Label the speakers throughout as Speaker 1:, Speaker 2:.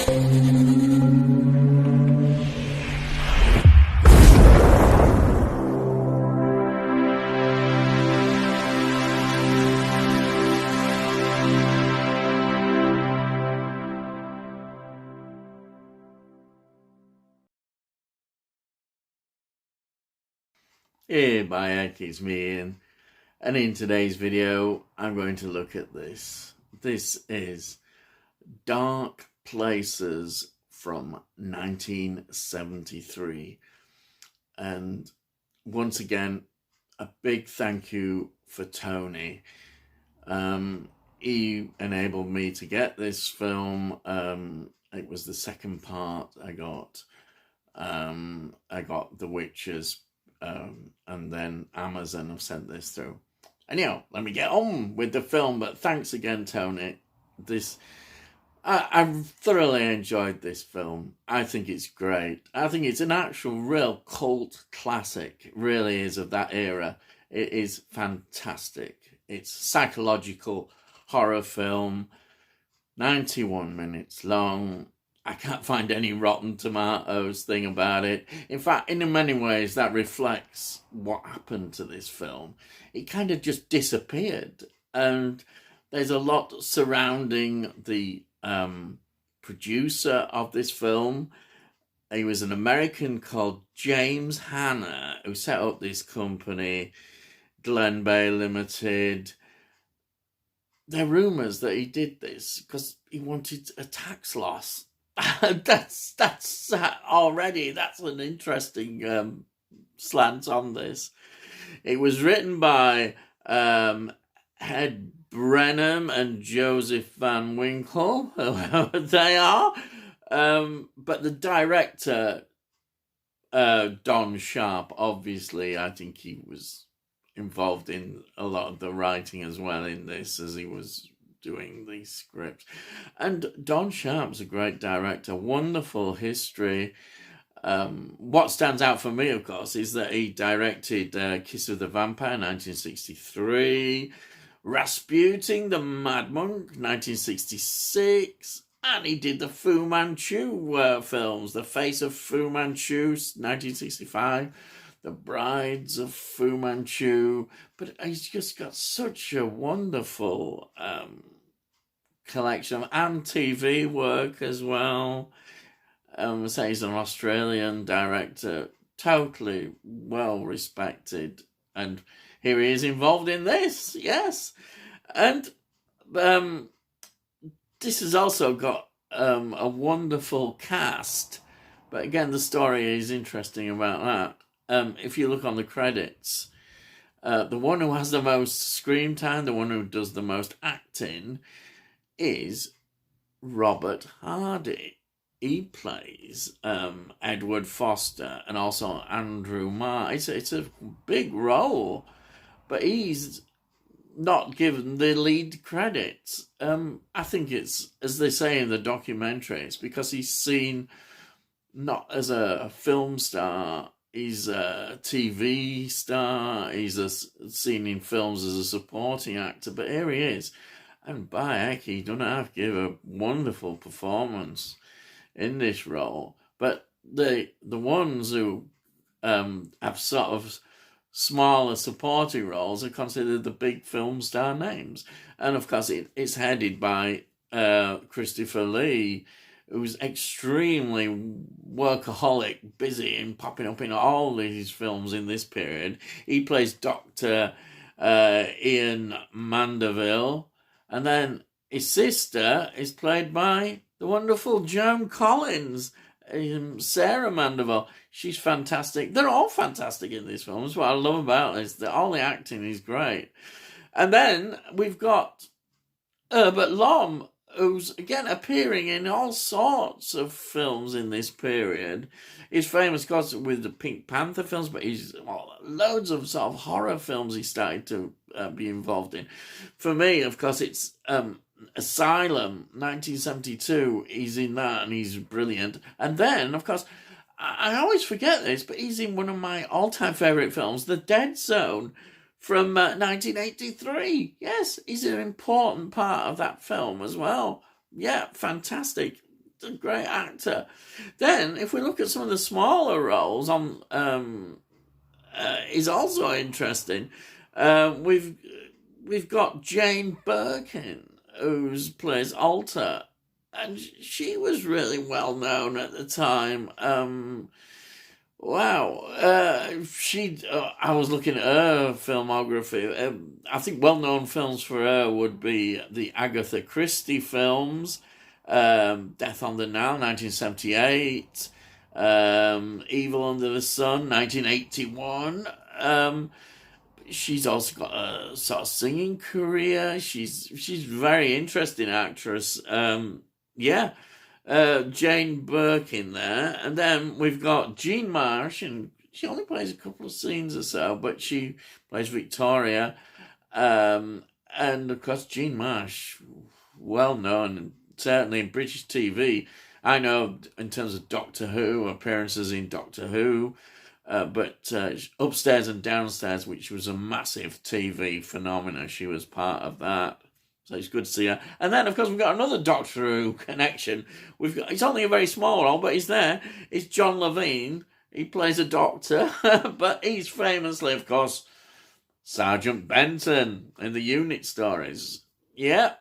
Speaker 1: Hey, Bayek, it's me, Ian. And in today's video, I'm going to look at this. This is Dark Places from 1973. And once again, a big thank you for Tony. He enabled me to get this film. It was the second part I got. I got The Witches, and then Amazon have sent this through. Anyhow, let me get on with the film. But thanks again, Tony. I've thoroughly enjoyed this film. I think it's great. I think it's an actual real cult classic. It really is, of that era. It is fantastic. It's a psychological horror film, 91 minutes long. I can't find any Rotten Tomatoes thing about it. In fact, in many ways, that reflects what happened to this film. It kind of just disappeared. And there's a lot surrounding the producer of this film. He was an American called James Hanna, who set up this company, Glen Bay Limited. There are rumours that he did this because he wanted a tax loss. that's already, that's an interesting slant on this. It was written by Ed Brennan and Joseph Van Winkle, whoever they are. But the director, Don Sharp, obviously, I think he was involved in a lot of the writing as well in this, as he was doing these scripts. And Don Sharp's a great director, wonderful history. What stands out for me, of course, is that he directed Kiss of the Vampire, 1963, Rasputin, the Mad Monk, 1966, and he did the Fu Manchu films, The Face of Fu Manchu, 1965, The Brides of Fu Manchu. But he's just got such a wonderful collection and TV work as well. So he's an Australian director, totally well respected, and here he is involved in this, yes. And this has also got a wonderful cast, but again, the story is interesting about that. If you look on the credits, the one who has the most screen time, the one who does the most acting, is Robert Hardy. He plays Edward Foster and also Andrew Marr. It's a big role, but he's not given the lead credits. I think it's, as they say in the documentary, it's because he's seen not as a film star. He's a TV star. He's seen in films as a supporting actor, but here he is. And by heck, he doesn't have to give a wonderful performance in this role. But the ones who have sort of smaller supporting roles are considered the big film star names. And of course, it's headed by Christopher Lee, who's extremely workaholic, busy, and popping up in all these films in this period. He plays Dr. Ian Mandeville, and then his sister is played by the wonderful Joan Collins, Sarah Mandeville. She's fantastic. They're all fantastic in this film. That's what I love about this. All the acting is great. And then we've got Herbert Lom, who's again appearing in all sorts of films in this period. He's famous, of course, with the Pink Panther films, but he's loads of sort of horror films he started to be involved in. For me, of course, it's Asylum, 1972. He's in that and he's brilliant. And then, of course, I always forget this, but he's in one of my all-time favourite films, The Dead Zone, from 1983. Yes, he's an important part of that film as well. Yeah, fantastic. a great actor. Then, if we look at some of the smaller roles on, is also interesting. We've got Jane Birkin, who plays Alta, and she was really well known at the time. Wow, I was looking at her filmography. I think well-known films for her would be the Agatha Christie films, Death on the Nile, 1978, Evil Under the Sun, 1981. She's also got a sort of singing career. She's a very interesting actress. Yeah. Jane Birkin there, and then we've got Jean Marsh, and she only plays a couple of scenes or so, but she plays Victoria, and of course Jean Marsh, well known, certainly in British TV. I know in terms of Doctor Who, appearances in Doctor Who, but Upstairs and Downstairs, which was a massive TV phenomenon, she was part of that. So it's good to see her. And then, of course, we've got another Doctor Who connection. It's only a very small role, but he's there. It's John Levine. He plays a doctor, but he's famously, of course, Sergeant Benton in the Unit stories. Yeah,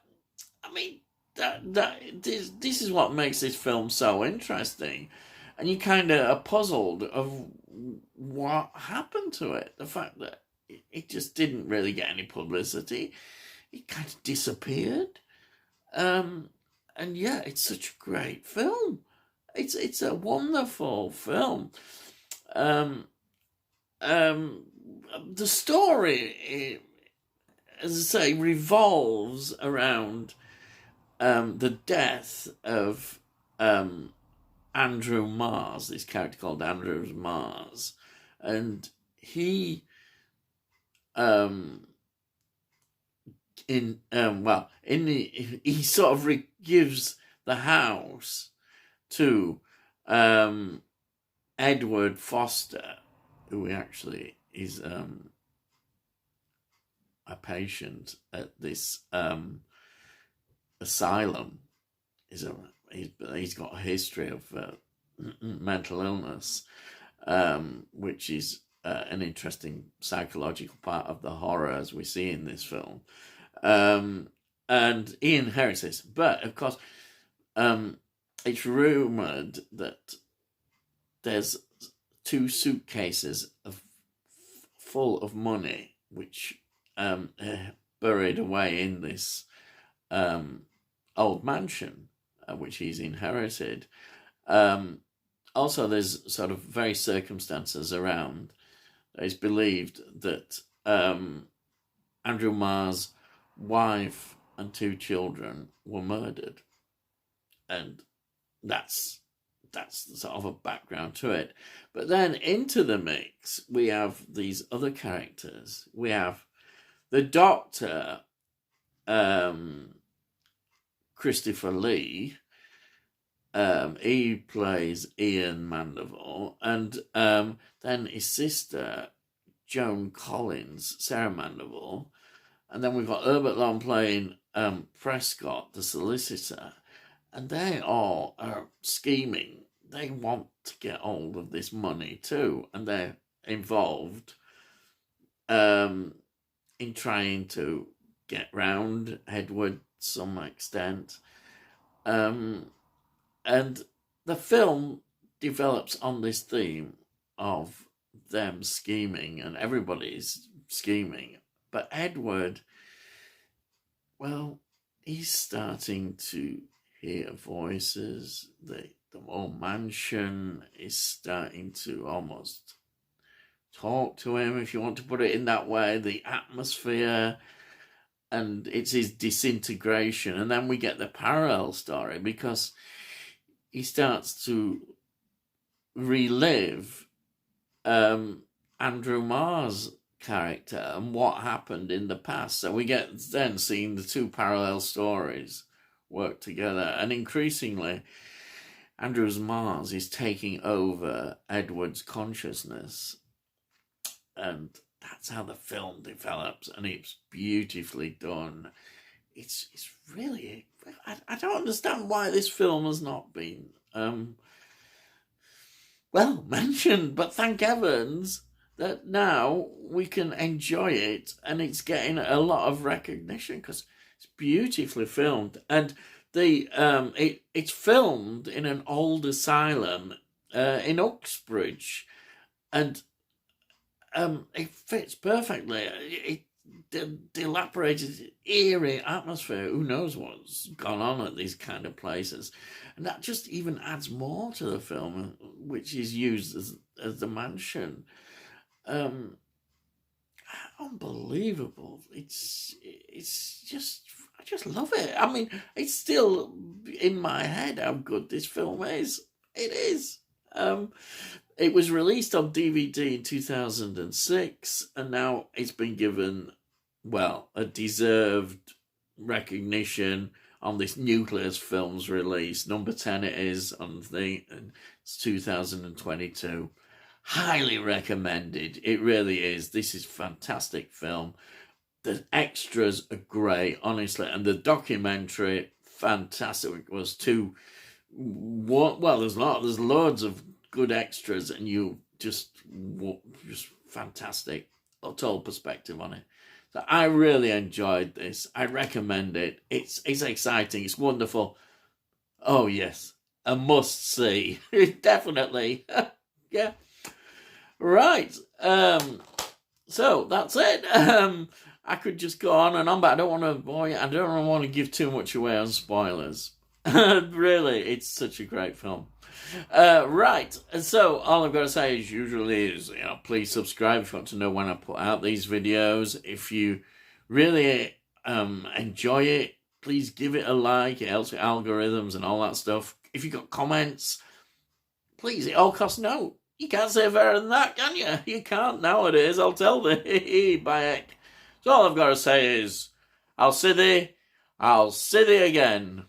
Speaker 1: I mean, this is what makes this film so interesting. And you kind of are puzzled of what happened to it. The fact that it just didn't really get any publicity. It kind of disappeared. And yeah, it's such a great film. It's a wonderful film. The story, as I say, revolves around the death of Andrew Mars, this character called Andrew Mars. And he he sort of gives the house to Edward Foster, who actually is a patient at this asylum. He's got a history of mental illness, which is an interesting psychological part of the horror as we see in this film. And he inherits this. But, of course, it's rumoured that there's 2 suitcases full of money, which buried away in this old mansion, which he's inherited. Also, there's sort of very circumstances around. It's believed that Andrew Mars' wife and 2 children were murdered, and that's sort of a background to it. But then into the mix we have these other characters. We have the Doctor, Christopher Lee. He plays Ian Mandeville, and then his sister Joan Collins, Sarah Mandeville. And then we've got Herbert Lom playing Prescott, the solicitor. And they all are scheming. They want to get hold of this money too. And they're involved in trying to get round Edward to some extent. And the film develops on this theme of them scheming, and everybody's scheming. But Edward, well, he's starting to hear voices. The whole mansion is starting to almost talk to him, if you want to put it in that way. The atmosphere, and it's his disintegration. And then we get the parallel story, because he starts to relive Andrew Mars' character and what happened in the past. So we get then seeing the 2 parallel stories work together, and increasingly Andrew Mars is taking over Edward's consciousness, and that's how the film develops, and it's beautifully done. It's really I don't understand why this film has not been well mentioned, but thank heavens that now we can enjoy it, and it's getting a lot of recognition because it's beautifully filmed, and it's filmed in an old asylum in Uxbridge, and it fits perfectly. The dilapidated, eerie atmosphere. Who knows what's gone on at these kind of places, and that just even adds more to the film, which is used as the mansion. Unbelievable! It's just, I just love it. I mean, it's still in my head how good this film is. It is. It was released on DVD in 2006, and now it's been given, well, a deserved recognition on this Nucleus Films release. Number 10 it is on it's 2022. Highly recommended. It really is. This is a fantastic film. The extras are great, honestly, and the documentary, fantastic. It was there's loads of good extras, and you just fantastic. A total perspective on it. So I really enjoyed this. I recommend it. It's exciting. It's wonderful. Oh yes, a must see. Definitely. Yeah. Right. So that's it. I could just go on and on, but I don't want to bore you. I don't want to give too much away on spoilers. Really, it's such a great film. Right, and so all I've got to say as usual is, please subscribe if you want to know when I put out these videos. If you really enjoy it, please give it a like. It helps with algorithms and all that stuff. If you've got comments, please, it all costs no. You can't say better than that, can you? You can't nowadays, I'll tell thee. By heck. So all I've got to say is, I'll see thee again.